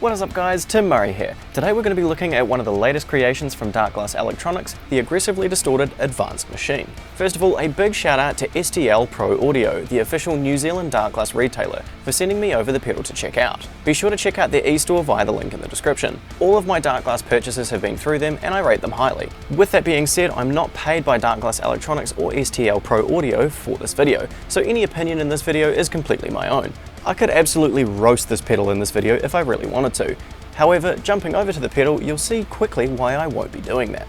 What is up guys, Tim Murray here. Today we're going to be looking at one of the latest creations from Darkglass Electronics, the aggressively distorted Advanced Machine. First of all, a big shout out to STL Pro Audio, the official New Zealand Darkglass retailer, for sending me over the pedal to check out. Be sure to check out their e-store via the link in the description. All of my Darkglass purchases have been through them and I rate them highly. With that being said, I'm not paid by Darkglass Electronics or STL Pro Audio for this video, so any opinion in this video is completely my own. I could absolutely roast this pedal in this video if I really wanted to. However, jumping over to the pedal, you'll see quickly why I won't be doing that.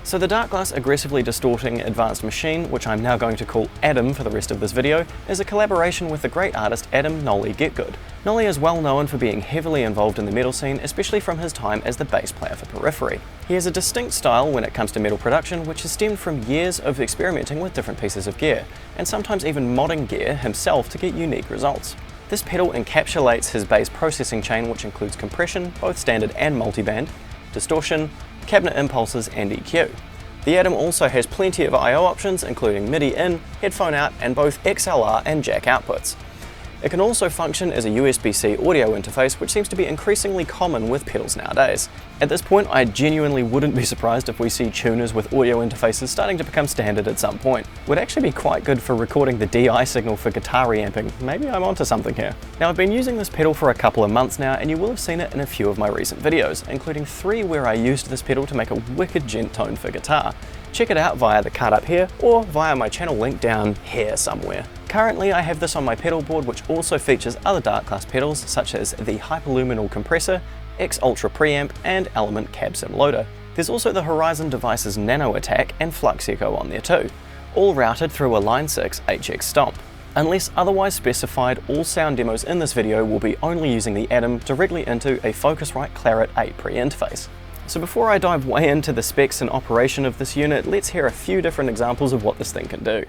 So the Darkglass Aggressively Distorting Advanced Machine, which I'm now going to call Adam for the rest of this video, is a collaboration with the great artist Adam "Nolly" Gecko. Nolly is well known for being heavily involved in the metal scene, especially from his time as the bass player for Periphery. He has a distinct style when it comes to metal production, which has stemmed from years of experimenting with different pieces of gear, and sometimes even modding gear himself to get unique results. This pedal encapsulates his bass processing chain, which includes compression, both standard and multiband, distortion, cabinet impulses and EQ. The Adam also has plenty of I/O options, including MIDI in, headphone out, and both XLR and jack outputs. It can also function as a USB-C audio interface, which seems to be increasingly common with pedals nowadays. At this point, I genuinely wouldn't be surprised if we see tuners with audio interfaces starting to become standard at some point. Would actually be quite good for recording the DI signal for guitar reamping. Maybe I'm onto something here. Now, I've been using this pedal for a couple of months now, and you will have seen it in a few of my recent videos, including 3 where I used this pedal to make a wicked gent tone for guitar. Check it out via the card up here, or via my channel link down here somewhere. Currently I have this on my pedal board, which also features other Darkglass pedals such as the Hyperluminal Compressor, X Ultra Preamp, and Element Cab Sim Loader. There's also the Horizon Devices Nano Attack and Flux Echo on there too, all routed through a Line 6 HX Stomp. Unless otherwise specified, all sound demos in this video will be only using the Adam directly into a Focusrite Claret 8 pre-interface. So before I dive way into the specs and operation of this unit, let's hear a few different examples of what this thing can do.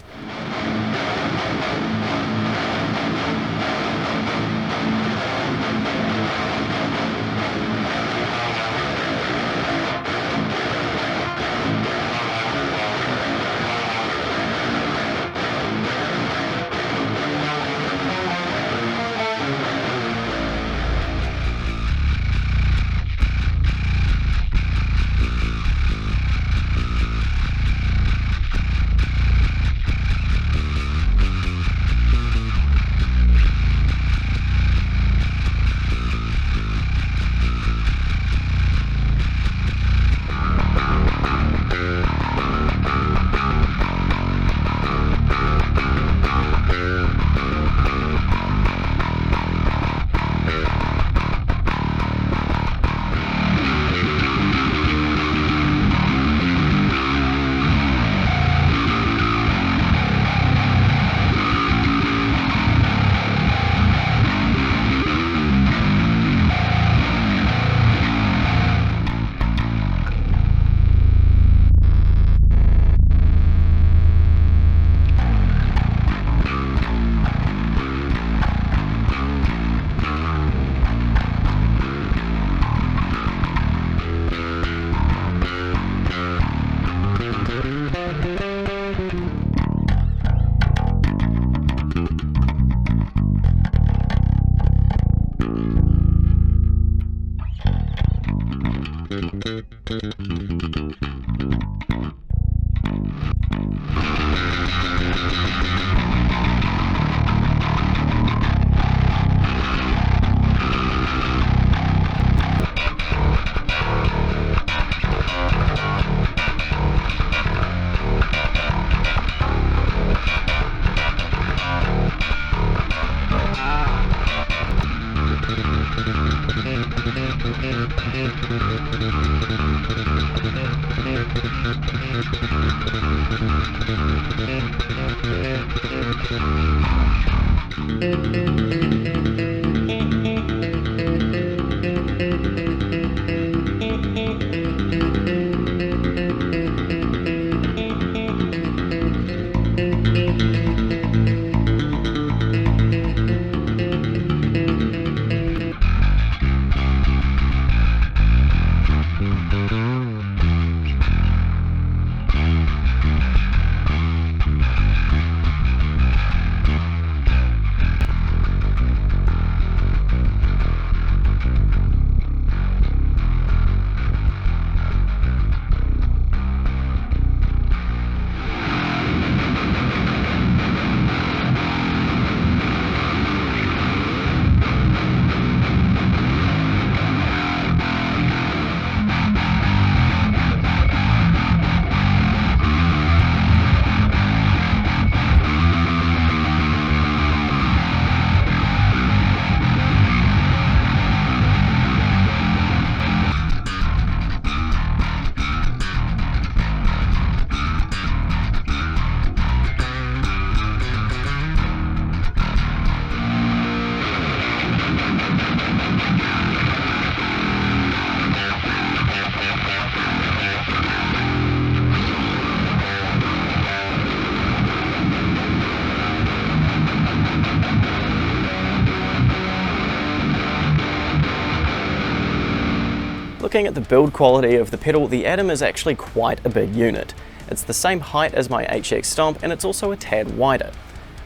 Looking at the build quality of the pedal, the Atom is actually quite a big unit. It's the same height as my HX Stomp, and it's also a tad wider.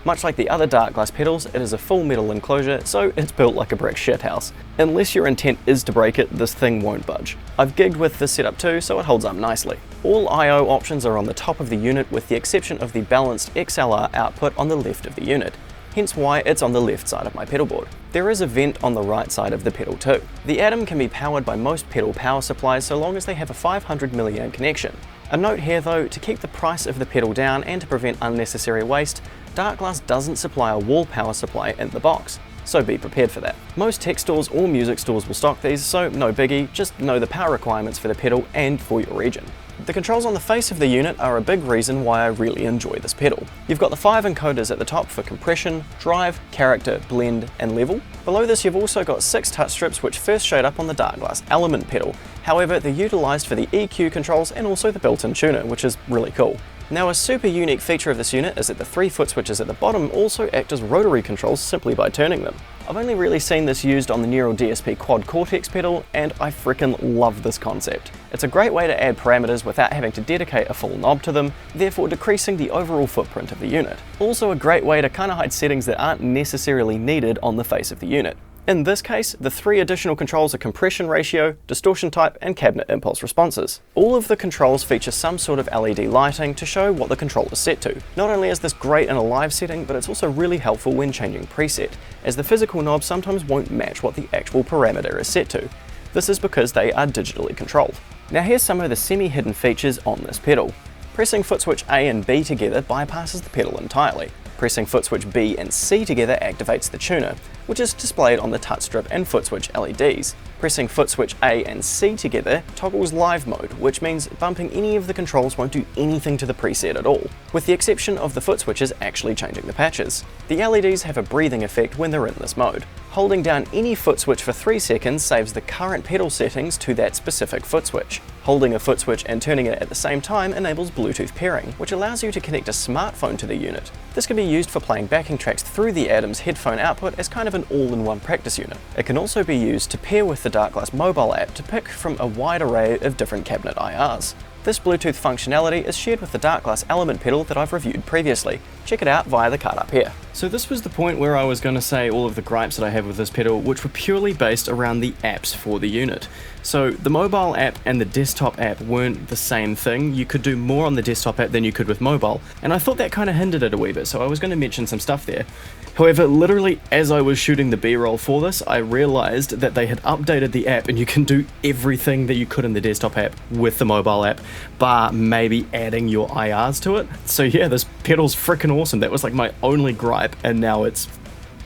Much like the other Darkglass pedals, it is a full metal enclosure, so it's built like a brick shithouse. Unless your intent is to break it, this thing won't budge. I've gigged with this setup too, so it holds up nicely. All I/O options are on the top of the unit, with the exception of the balanced XLR output on the left of the unit, hence why it's on the left side of my pedal board. There is a vent on the right side of the pedal too. The Atom can be powered by most pedal power supplies so long as they have a 500 mA connection. A note here though, to keep the price of the pedal down and to prevent unnecessary waste, Darkglass doesn't supply a wall power supply in the box, so be prepared for that. Most tech stores or music stores will stock these, so no biggie, just know the power requirements for the pedal and for your region. The controls on the face of the unit are a big reason why I really enjoy this pedal. You've got the 5 encoders at the top for compression, drive, character, blend, and level. Below this you've also got 6 touch strips which first showed up on the Darkglass Element pedal. However, they're utilised for the EQ controls and also the built-in tuner, which is really cool. Now, a super unique feature of this unit is that the 3 foot switches at the bottom also act as rotary controls simply by turning them. I've only really seen this used on the Neural DSP Quad Cortex pedal, and I frickin' love this concept. It's a great way to add parameters without having to dedicate a full knob to them, therefore decreasing the overall footprint of the unit. Also a great way to kinda hide settings that aren't necessarily needed on the face of the unit. In this case, the 3 additional controls are compression ratio, distortion type, and cabinet impulse responses. All of the controls feature some sort of LED lighting to show what the control is set to. Not only is this great in a live setting, but it's also really helpful when changing preset, as the physical knobs sometimes won't match what the actual parameter is set to. This is because they are digitally controlled. Now here's some of the semi-hidden features on this pedal. Pressing foot switch A and B together bypasses the pedal entirely. Pressing foot switch B and C together activates the tuner, which is displayed on the touch strip and foot switch LEDs. Pressing foot switch A and C together toggles live mode, which means bumping any of the controls won't do anything to the preset at all, with the exception of the foot switches actually changing the patches. The LEDs have a breathing effect when they're in this mode. Holding down any foot switch for 3 seconds saves the current pedal settings to that specific foot switch. Holding a foot switch and turning it at the same time enables Bluetooth pairing, which allows you to connect a smartphone to the unit. This can be used for playing backing tracks through the Atom's headphone output as kind of an all-in-one practice unit. It can also be used to pair with the Darkglass mobile app to pick from a wide array of different cabinet IRs. This Bluetooth functionality is shared with the Darkglass Element pedal that I've reviewed previously. Check it out via the card up here. So this was the point where I was going to say all of the gripes that I have with this pedal, which were purely based around the apps for the unit. So the mobile app and the desktop app weren't the same thing. You could do more on the desktop app than you could with mobile, and I thought that kind of hindered it a wee bit, so I was going to mention some stuff there. However, literally as I was shooting the B-roll for this, I realized that they had updated the app and you can do everything that you could in the desktop app with the mobile app, bar maybe adding your IRs to it. So yeah, this pedal's freaking awesome. That was like my only gripe, and now it's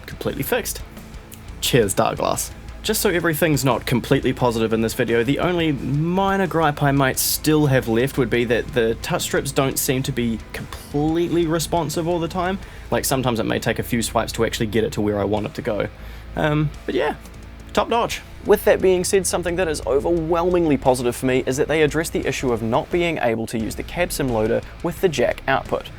completely fixed. Cheers, Darkglass. Just so everything's not completely positive in this video, the only minor gripe I might still have left would be that the touch strips don't seem to be completely responsive all the time. Like sometimes it may take a few swipes to actually get it to where I want it to go. But yeah, top notch. With that being said, something that is overwhelmingly positive for me is that they address the issue of not being able to use the cab sim loader with the jack output.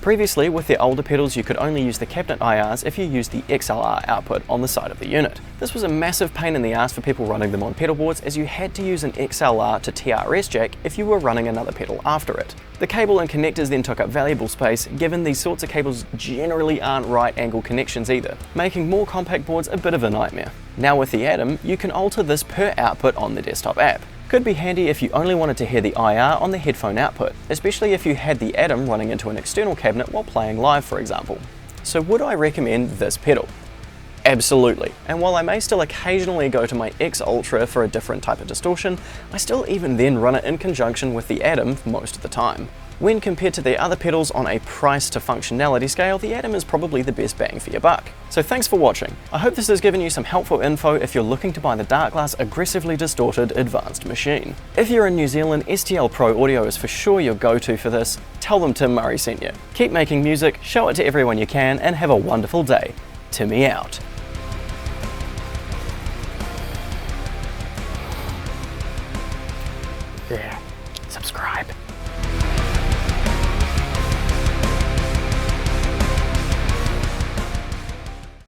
Previously, with their older pedals, you could only use the cabinet IRs if you used the XLR output on the side of the unit. This was a massive pain in the ass for people running them on pedal boards, as you had to use an XLR to TRS jack if you were running another pedal after it. The cable and connectors then took up valuable space, given these sorts of cables generally aren't right angle connections either, making more compact boards a bit of a nightmare. Now with the Atom, you can alter this per output on the desktop app. Could be handy if you only wanted to hear the IR on the headphone output, especially if you had the Atom running into an external cabinet while playing live, for example. So would I recommend this pedal? Absolutely. And while I may still occasionally go to my X Ultra for a different type of distortion, I still even then run it in conjunction with the Atom most of the time. When compared to the other pedals on a price to functionality scale, the Atom is probably the best bang for your buck. So thanks for watching. I hope this has given you some helpful info if you're looking to buy the Darkglass aggressively distorted advanced machine. If you're in New Zealand, STL Pro Audio is for sure your go-to for this. Tell them Tim Murray sent you. Keep making music, show it to everyone you can, and have a wonderful day. Timmy out.